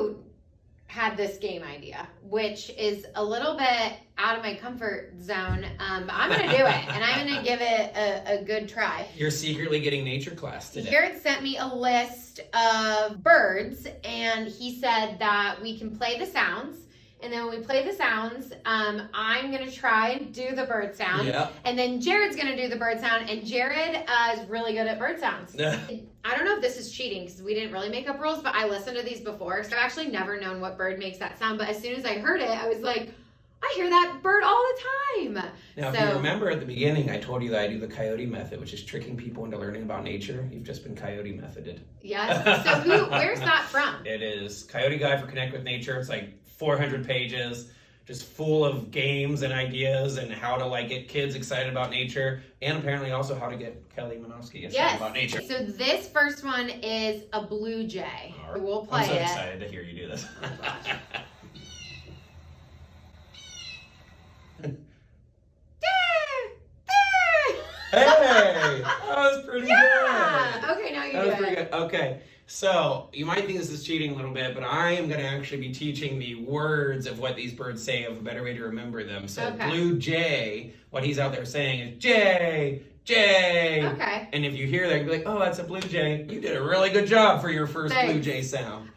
you had this game idea, which is a little bit out of my comfort zone, but I'm going to do it, and I'm going to give it a good try. You're secretly getting nature class today. Jared sent me a list of birds, and he said that we can play the sounds. And then when we play the sounds, I'm going to try and do the bird sound. Yep. And then Jared's going to do the bird sound. And Jared is really good at bird sounds. I don't know if this is cheating because we didn't really make up rules, but I listened to these before. So I've actually never known what bird makes that sound. But as soon as I heard it, I was like, I hear that bird all the time. Now, if you remember at the beginning, I told you that I do the coyote method, which is tricking people into learning about nature. You've just been coyote methoded. Yes. So where's that from? It is Coyote Guide for Connect with Nature. It's like 400 pages, just full of games and ideas and how to like get kids excited about nature, and apparently also how to get Kelly Manofsky excited about nature. So this first one is a blue jay. Right. We'll play it. I'm so excited to hear you do this. Oh, gosh. Hey, that was pretty good. Okay, now you That do was pretty it. good. Okay, so you might think this is cheating a little bit, but I am going to actually be teaching the words of what these birds say, of a better way to remember them. So blue jay, what he's out there saying is jay, jay. Okay. And if you hear that, you'll be like, oh, that's a blue jay. You did a really good job for your first blue jay sound.